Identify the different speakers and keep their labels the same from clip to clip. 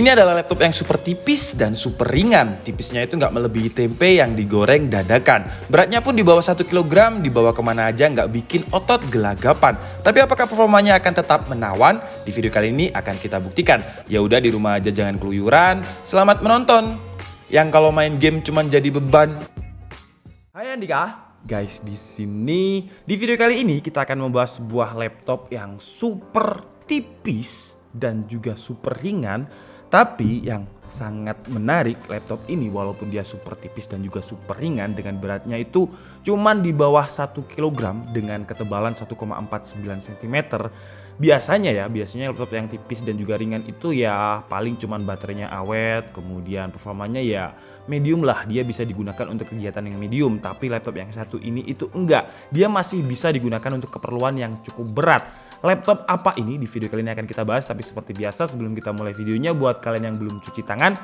Speaker 1: Ini adalah laptop yang super tipis dan super ringan. Tipisnya itu nggak melebihi tempe yang digoreng dadakan. Beratnya pun di bawah 1 kg, dibawa kemana aja nggak bikin otot gelagapan. Tapi apakah performanya akan tetap menawan? Di video kali ini akan kita buktikan. Ya udah di rumah aja jangan keluyuran. Selamat menonton. Yang kalau main game cuman jadi beban. Hai Andika. Guys, di video kali ini kita akan membahas sebuah laptop yang super tipis dan juga super ringan. Tapi yang sangat menarik, laptop ini walaupun dia super tipis dan juga super ringan dengan beratnya itu cuman di bawah 1 kg dengan ketebalan 1,49 cm. Biasanya laptop yang tipis dan juga ringan itu ya paling cuman baterainya awet, kemudian performanya ya medium lah, dia bisa digunakan untuk kegiatan yang medium. Tapi laptop yang satu ini itu enggak, dia masih bisa digunakan untuk keperluan yang cukup berat. Laptop apa ini? Di video kali ini akan kita bahas. Tapi seperti biasa sebelum kita mulai videonya, buat kalian yang belum cuci tangan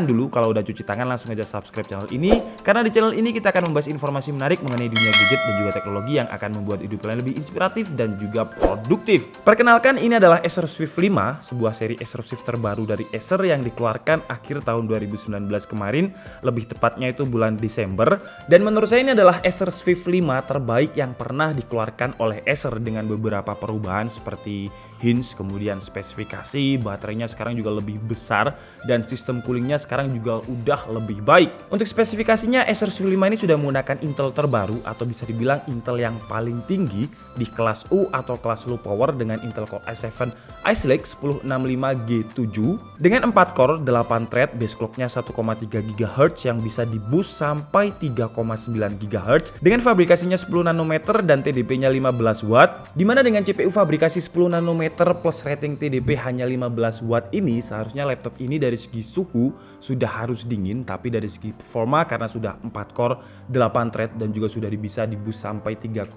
Speaker 1: dulu. Kalau udah cuci tangan langsung aja subscribe channel ini, karena di channel ini kita akan membahas informasi menarik mengenai dunia gadget dan juga teknologi yang akan membuat hidup kalian lebih inspiratif dan juga produktif. Perkenalkan, ini adalah Acer Swift 5, sebuah seri Acer Swift terbaru dari Acer yang dikeluarkan akhir tahun 2019 kemarin, lebih tepatnya itu bulan Desember. Dan menurut saya ini adalah Acer Swift 5 terbaik yang pernah dikeluarkan oleh Acer dengan beberapa perubahan seperti hinge, kemudian spesifikasi, baterainya sekarang juga lebih besar dan sistem coolingnya sekarang juga udah lebih baik. Untuk spesifikasinya, Acer Swift 5 ini sudah menggunakan Intel terbaru atau bisa dibilang Intel yang paling tinggi di kelas U atau kelas low power dengan Intel Core i7 Ice Lake 1065G7 dengan 4 core, 8 thread, base clocknya 1,3 GHz yang bisa di boost sampai 3,9 GHz dengan fabrikasinya 10 nanometer dan TDP-nya 15 watt, dimana dengan CPU fabrikasi 10 nanometer plus rating TDP hanya 15 watt ini, seharusnya laptop ini dari segi suhu sudah harus dingin, tapi dari segi performa karena sudah 4 core, 8 thread dan juga sudah bisa di boost sampai 3,9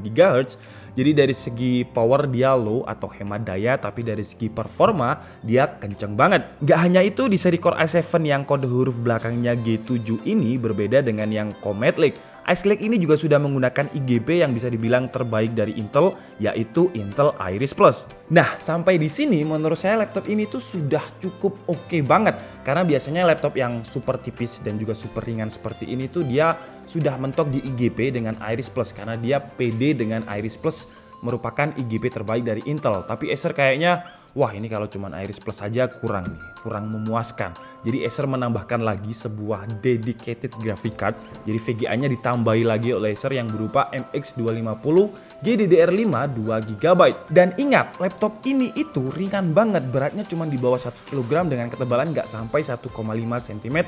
Speaker 1: GHz. Jadi dari segi power dia low atau hemat daya, tapi dari segi performa dia kenceng banget. Gak hanya itu, di seri Core i7 yang kode huruf belakangnya G7 ini berbeda dengan yang Comet Lake. Ice Lake ini juga sudah menggunakan IGB yang bisa dibilang terbaik dari Intel, yaitu Intel Iris Plus. Nah, sampai di sini menurut saya laptop ini tuh sudah cukup oke banget. Karena biasanya laptop yang super tipis dan juga super ringan seperti ini tuh dia sudah mentok di IGB dengan Iris Plus, karena dia PD dengan Iris Plus merupakan IGB terbaik dari Intel. Tapi Acer kayaknya, wah ini kalau cuman Iris Plus saja kurang memuaskan. Jadi Acer menambahkan lagi sebuah dedicated graphic card. Jadi VGA-nya ditambahi lagi oleh Acer yang berupa MX250 GDDR5 2GB. Dan ingat, laptop ini itu ringan banget, beratnya cuma di bawah 1 kg dengan ketebalan nggak sampai 1,5 cm.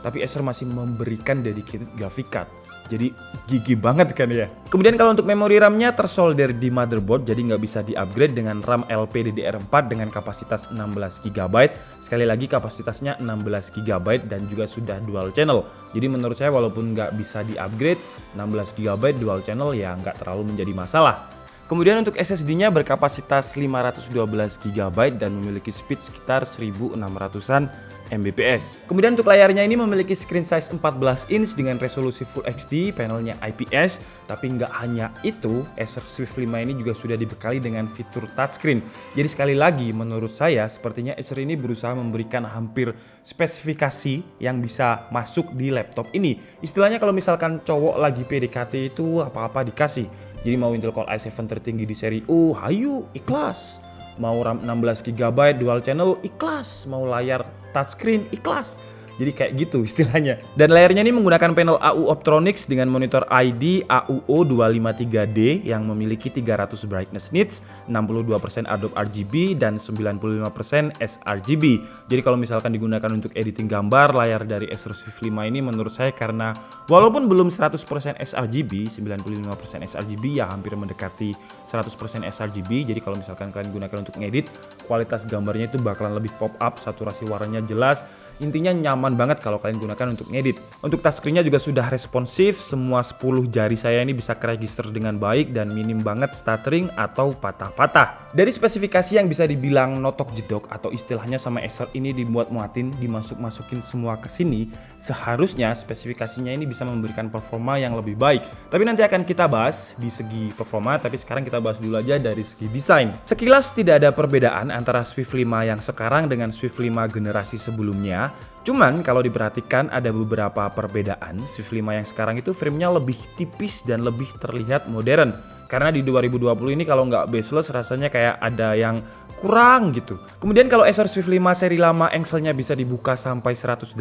Speaker 1: Tapi Acer masih memberikan dedicated graphic card. Jadi gigi banget kan ya. Kemudian kalau untuk memori RAM-nya tersolder di motherboard, jadi nggak bisa di-upgrade dengan RAM LPDDR4 dengan kapasitas 16GB. Sekali lagi kapasitasnya 16GB dan juga sudah dual channel. Jadi menurut saya walaupun nggak bisa di-upgrade, 16GB dual channel ya nggak terlalu menjadi masalah. Kemudian untuk SSD-nya berkapasitas 512GB dan memiliki speed sekitar 1600-an Mbps. Kemudian untuk layarnya ini memiliki screen size 14 inch dengan resolusi Full HD, panelnya IPS. Tapi nggak hanya itu, Acer Swift 5 ini juga sudah dibekali dengan fitur touchscreen. Jadi sekali lagi menurut saya sepertinya Acer ini berusaha memberikan hampir spesifikasi yang bisa masuk di laptop ini. Istilahnya kalau misalkan cowok lagi PDKT itu apa-apa dikasih. Jadi mau Intel Core i7 tertinggi di seri U, hayu, ikhlas. Mau RAM 16GB dual channel, ikhlas. Mau layar touchscreen, ikhlas. Jadi kayak gitu istilahnya. Dan layarnya ini menggunakan panel AU Optronics dengan monitor ID AUO 253D yang memiliki 300 brightness nits, 62% Adobe RGB dan 95% sRGB. Jadi kalau misalkan digunakan untuk editing gambar, layar dari Acer Swift 5 ini menurut saya karena walaupun belum 100% sRGB, 95% sRGB ya hampir mendekati 100% sRGB. Jadi kalau misalkan kalian gunakan untuk ngedit, kualitas gambarnya itu bakalan lebih pop up, saturasi warnanya jelas. Intinya nyaman banget kalau kalian gunakan untuk ngedit. Untuk touchscreen-nya juga sudah responsif, semua 10 jari saya ini bisa keregister dengan baik dan minim banget stuttering atau patah-patah. Dari spesifikasi yang bisa dibilang notok jedok atau istilahnya sama Acer ini dimuat-muatin, dimasuk-masukin semua ke sini, seharusnya spesifikasinya ini bisa memberikan performa yang lebih baik. Tapi nanti akan kita bahas di segi performa, tapi sekarang kita bahas dulu aja dari segi desain. Sekilas tidak ada perbedaan antara Swift 5 yang sekarang dengan Swift 5 generasi sebelumnya. Cuman kalau diperhatikan ada beberapa perbedaan. Swift 5 yang sekarang itu framenya lebih tipis dan lebih terlihat modern. Karena di 2020 ini kalau nggak baseless rasanya kayak ada yang kurang gitu. Kemudian kalau Acer Swift 5 seri lama engselnya bisa dibuka sampai 180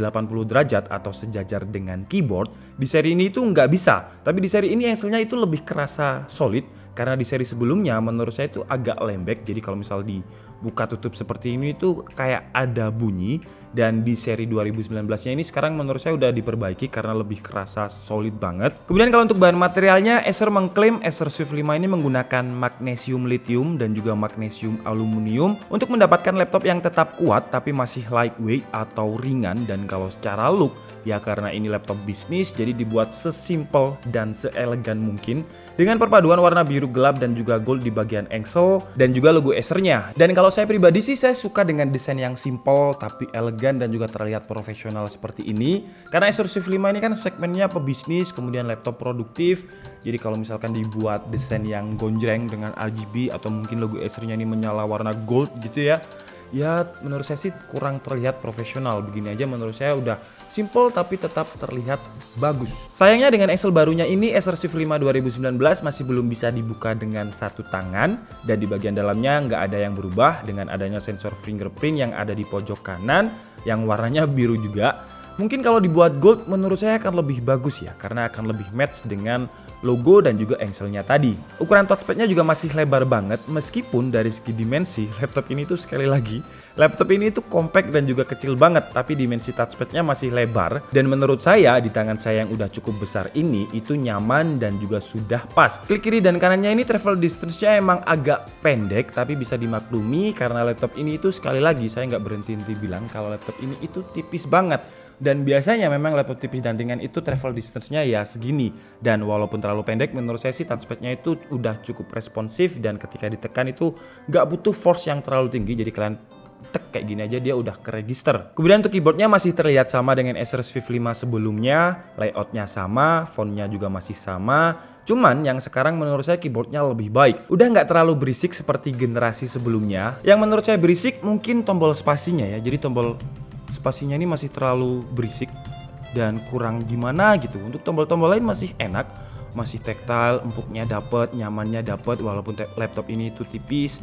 Speaker 1: derajat atau sejajar dengan keyboard, di seri ini itu nggak bisa. Tapi di seri ini engselnya itu lebih kerasa solid. Karena di seri sebelumnya menurut saya itu agak lembek, jadi kalau misal dibuka tutup seperti ini itu kayak ada bunyi. Dan di seri 2019-nya ini sekarang menurut saya udah diperbaiki karena lebih kerasa solid banget. Kemudian kalau untuk bahan materialnya, Acer mengklaim Acer Swift 5 ini menggunakan magnesium lithium dan juga magnesium aluminium untuk mendapatkan laptop yang tetap kuat tapi masih lightweight atau ringan. Dan kalau secara look, ya karena ini laptop bisnis jadi dibuat sesimpel dan seelegan mungkin dengan perpaduan warna biru gelap dan juga gold di bagian engsel dan juga logo Acer-nya. Dan kalau saya pribadi sih saya suka dengan desain yang simple tapi elegan dan juga terlihat profesional seperti ini. Karena Acer Swift 5 ini kan segmennya pebisnis, kemudian laptop produktif. Jadi kalau misalkan dibuat desain yang gonjreng dengan RGB atau mungkin logo Acer-nya ini menyala warna gold gitu ya. Ya menurut saya sih kurang terlihat profesional. Begini aja menurut saya udah simple tapi tetap terlihat bagus. Sayangnya dengan Excel barunya ini Acer Swift 5 2019 masih belum bisa dibuka dengan satu tangan. Dan di bagian dalamnya nggak ada yang berubah dengan adanya sensor fingerprint yang ada di pojok kanan yang warnanya biru juga. Mungkin kalau dibuat gold menurut saya akan lebih bagus ya, karena akan lebih match dengan logo dan juga engselnya tadi. Ukuran touchpadnya juga masih lebar banget, meskipun dari segi dimensi laptop ini tuh sekali lagi, laptop ini tuh compact dan juga kecil banget, tapi dimensi touchpadnya masih lebar. Dan menurut saya di tangan saya yang udah cukup besar ini itu nyaman dan juga sudah pas. Klik kiri dan kanannya ini travel distance-nya emang agak pendek, tapi bisa dimaklumi karena laptop ini itu sekali lagi saya nggak berhenti bilang kalau laptop ini itu tipis banget. Dan biasanya memang laptop tipis dan ringan itu travel distance-nya ya segini. Dan walaupun terlalu pendek menurut saya sih touchpad-nya itu udah cukup responsif dan ketika ditekan itu nggak butuh force yang terlalu tinggi. Jadi kalian tek kayak gini aja dia udah keregister. Kemudian untuk keyboardnya masih terlihat sama dengan Acer Swift 5 sebelumnya. Layoutnya sama, fontnya juga masih sama. Cuman yang sekarang menurut saya keyboardnya lebih baik. Udah nggak terlalu berisik seperti generasi sebelumnya. Yang menurut saya berisik mungkin tombol spasinya ya. Jadi tombol spasinya ini masih terlalu berisik dan kurang gimana gitu. Untuk tombol-tombol lain masih enak, masih tactile, empuknya dapet, nyamannya dapet walaupun laptop ini itu tipis.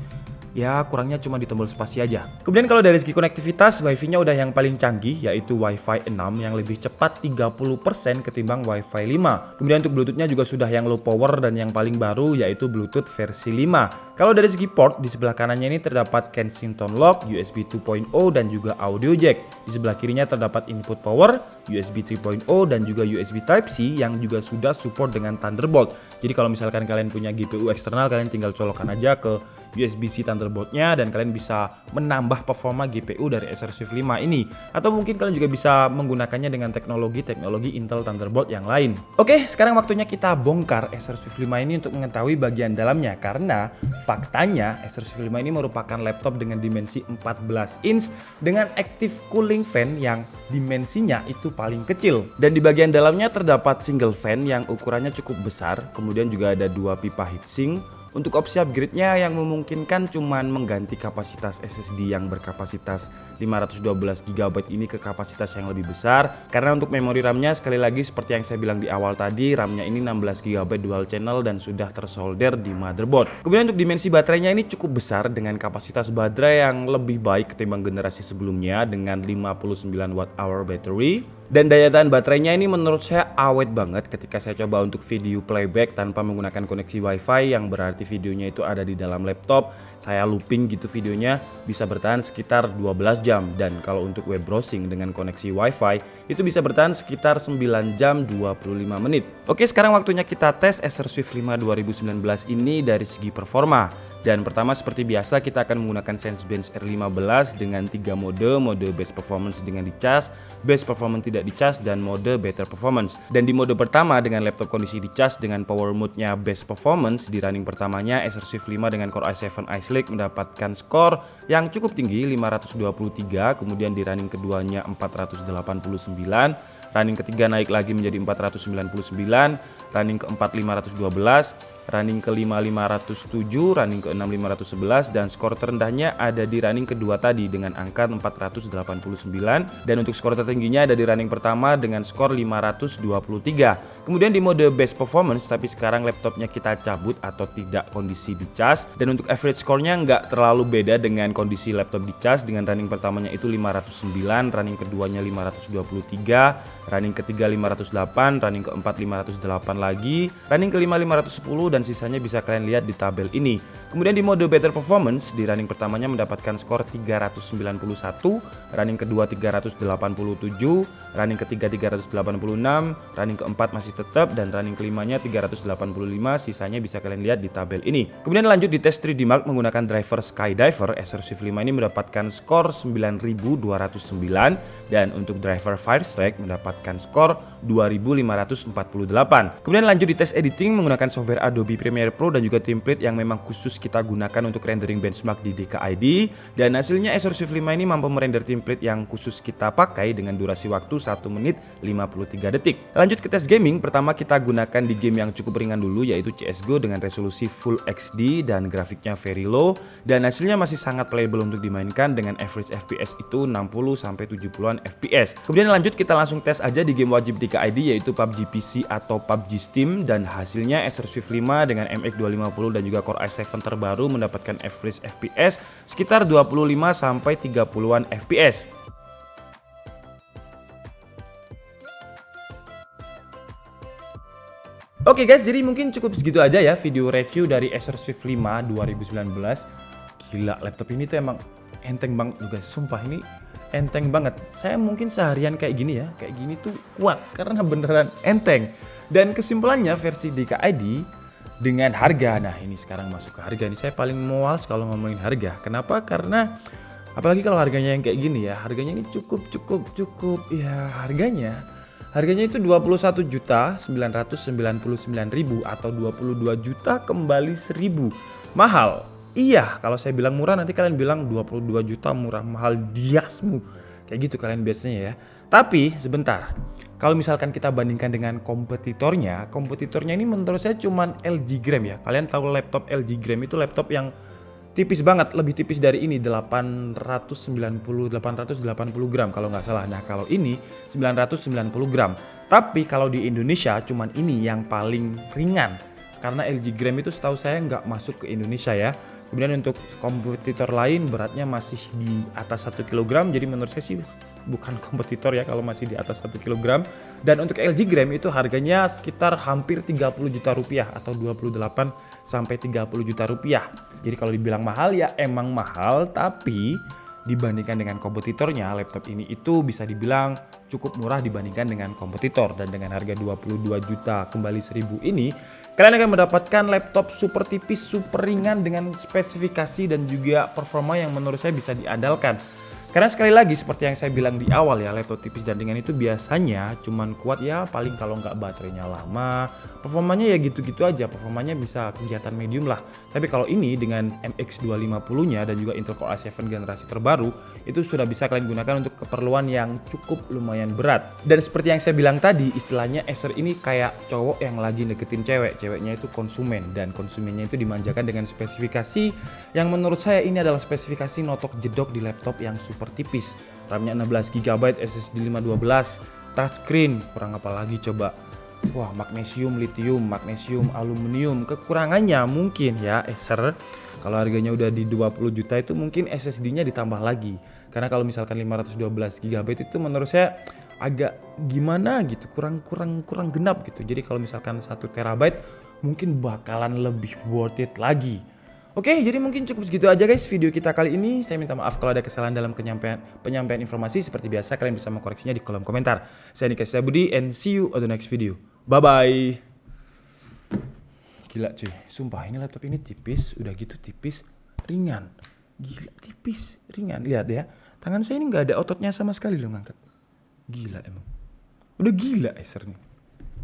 Speaker 1: Ya kurangnya cuma di tombol spasi aja. Kemudian kalau dari segi konektivitas, wifi-nya udah yang paling canggih yaitu Wi-Fi 6 yang lebih cepat 30% ketimbang Wi-Fi 5. Kemudian untuk Bluetooth-nya juga sudah yang low power dan yang paling baru yaitu Bluetooth versi 5. Kalau dari segi port, di sebelah kanannya ini terdapat Kensington Lock, USB 2.0 dan juga audio jack. Di sebelah kirinya terdapat input power, USB 3.0 dan juga USB Type-C yang juga sudah support dengan Thunderbolt. Jadi kalau misalkan kalian punya GPU eksternal, kalian tinggal colokan aja ke USB-C Thunderbolt-nya dan kalian bisa menambah performa GPU dari Acer Swift 5 ini. Atau mungkin kalian juga bisa menggunakannya dengan teknologi Intel Thunderbolt yang lain. Oke, sekarang waktunya kita bongkar Acer Swift 5 ini untuk mengetahui bagian dalamnya. Karena faktanya Acer Swift 5 ini merupakan laptop dengan dimensi 14 inch dengan active cooling fan yang dimensinya itu paling kecil. Dan di bagian dalamnya terdapat single fan yang ukurannya cukup besar. Kemudian juga ada dua pipa heatsink. Untuk opsi upgrade-nya yang memungkinkan cuman mengganti kapasitas SSD yang berkapasitas 512GB ini ke kapasitas yang lebih besar. Karena untuk memori RAM-nya sekali lagi seperti yang saya bilang di awal tadi, RAM-nya ini 16GB dual channel dan sudah tersolder di motherboard. Kemudian untuk dimensi baterainya ini cukup besar dengan kapasitas baterai yang lebih baik ketimbang generasi sebelumnya dengan 59 Wh battery. Dan daya tahan baterainya ini menurut saya awet banget ketika saya coba untuk video playback tanpa menggunakan koneksi wifi, yang berarti videonya itu ada di dalam laptop. Saya looping gitu videonya bisa bertahan sekitar 12 jam. Dan kalau untuk web browsing dengan koneksi wifi itu bisa bertahan sekitar 9 jam 25 menit. Oke, sekarang waktunya kita tes Acer Swift 5 2019 ini dari segi performa. Dan pertama seperti biasa kita akan menggunakan Sensebench R15 dengan 3 mode Best Performance dengan dicas, Best Performance tidak dicas, dan mode Better Performance. Dan di mode pertama dengan laptop kondisi dicas dengan power mode-nya Best Performance, di running pertamanya Acer Swift 5 dengan Core i7 Ice Lake mendapatkan skor yang cukup tinggi 523, kemudian di running keduanya 489, running ketiga naik lagi menjadi 499, running keempat 512, running kelima 507, running keenam 511, dan skor terendahnya ada di running kedua tadi dengan angka 489, dan untuk skor tertingginya ada di running pertama dengan skor 523. Kemudian di mode Best Performance, tapi sekarang laptopnya kita cabut atau tidak kondisi dicas, dan untuk average skornya nggak terlalu beda dengan kondisi laptop dicas, dengan running pertamanya itu 509, running keduanya 523, running ketiga 508, running keempat 508 lagi, running kelima 510, dan sisanya bisa kalian lihat di tabel ini. Kemudian di mode Better Performance, di running pertamanya mendapatkan skor 391, running kedua 387, running ketiga 386, running keempat masih tetap, dan running kelimanya 385, sisanya bisa kalian lihat di tabel ini. Kemudian lanjut di tes 3D Mark menggunakan driver Skydiver, Acer Swift 5 ini mendapatkan skor 9209, dan untuk driver Firestake mendapatkan skor 2548. Kemudian lanjut di tes editing menggunakan software Adobe Premiere Pro dan juga template yang memang khusus kita gunakan untuk rendering benchmark di DKID, dan hasilnya Acer Swift 5 ini mampu merender template yang khusus kita pakai dengan durasi waktu 1 menit 53 detik. Lanjut ke tes gaming, pertama kita gunakan di game yang cukup ringan dulu yaitu CSGO dengan resolusi Full HD dan grafiknya very low, dan hasilnya masih sangat playable untuk dimainkan dengan average FPS itu 60-70an FPS. Kemudian lanjut kita langsung tes aja di game wajib DKID yaitu PUBG PC atau PUBG Steam, dan hasilnya Acer Swift 5 dengan MX 250 dan juga Core i7 terbaru mendapatkan average FPS sekitar 25-30an FPS. Oke guys, jadi mungkin cukup segitu aja ya video review dari Acer Swift 5 2019. Gila, laptop ini tuh emang enteng banget tuh guys, sumpah ini enteng banget. Saya mungkin seharian kayak gini ya, kayak gini tuh kuat karena beneran enteng. Dan kesimpulannya versi DKID dengan harga, nah ini sekarang masuk ke harga nih, saya paling mual kalau ngomongin harga. Kenapa? Karena apalagi kalau harganya yang kayak gini ya, harganya ini cukup ya, harganya itu 21.999.000 atau 22 juta kembali 1.000. Mahal. Iya, kalau saya bilang murah nanti kalian bilang 22 juta murah, mahal diasmu. Kayak gitu kalian biasanya ya. Tapi sebentar, kalau misalkan kita bandingkan dengan kompetitornya ini menurut saya cuman LG Gram ya. Kalian tahu laptop LG Gram itu laptop yang tipis banget, lebih tipis dari ini, 880 gram kalau nggak salah. Nah kalau ini 990 gram. Tapi kalau di Indonesia cuman ini yang paling ringan, karena LG Gram itu setahu saya nggak masuk ke Indonesia ya. Kemudian untuk kompetitor lain beratnya masih di atas 1 kg, jadi menurut saya sih bukan kompetitor ya kalau masih di atas 1 kg. Dan untuk LG Gram itu harganya sekitar hampir 30 juta rupiah atau 28 sampai 30 juta rupiah. Jadi kalau dibilang mahal ya emang mahal, tapi dibandingkan dengan kompetitornya, laptop ini itu bisa dibilang cukup murah dibandingkan dengan kompetitor. Dan dengan harga 22 juta kembali 1.000 ini, kalian akan mendapatkan laptop super tipis, super ringan dengan spesifikasi dan juga performa yang menurut saya bisa diandalkan. Karena sekali lagi seperti yang saya bilang di awal ya, laptop tipis dan ringan itu biasanya cuman kuat ya paling kalau nggak baterainya lama, performanya ya gitu-gitu aja, performanya bisa kegiatan medium lah. Tapi kalau ini dengan MX 250-nya dan juga Intel Core i7 generasi terbaru, itu sudah bisa kalian gunakan untuk keperluan yang cukup lumayan berat. Dan seperti yang saya bilang tadi, istilahnya Acer ini kayak cowok yang lagi deketin cewek, ceweknya itu konsumen, dan konsumennya itu dimanjakan dengan spesifikasi yang menurut saya ini adalah spesifikasi notok jedok di laptop yang super tipis. RAM-nya 16GB, SSD 512, touchscreen, kurang apa lagi coba. Wah, magnesium, lithium, magnesium, aluminium. Kekurangannya mungkin ya Acer, kalau harganya udah di 20 juta itu mungkin SSD-nya ditambah lagi. Karena kalau misalkan 512GB itu menurut saya agak gimana gitu, kurang genap gitu. Jadi kalau misalkan 1 terabyte mungkin bakalan lebih worth it lagi. Oke, jadi mungkin cukup segitu aja guys video kita kali ini. Saya minta maaf kalau ada kesalahan dalam penyampaian informasi. Seperti biasa kalian bisa mengkoreksinya di kolom komentar. Saya Nika Setiabudi and see you on the next video. Bye bye. Gila cuy, sumpah ini laptop ini tipis, udah gitu tipis, ringan. Gila tipis, ringan. Lihat ya, tangan saya ini nggak ada ototnya sama sekali loh ngangkat. Gila emang. Udah gila Acer nih.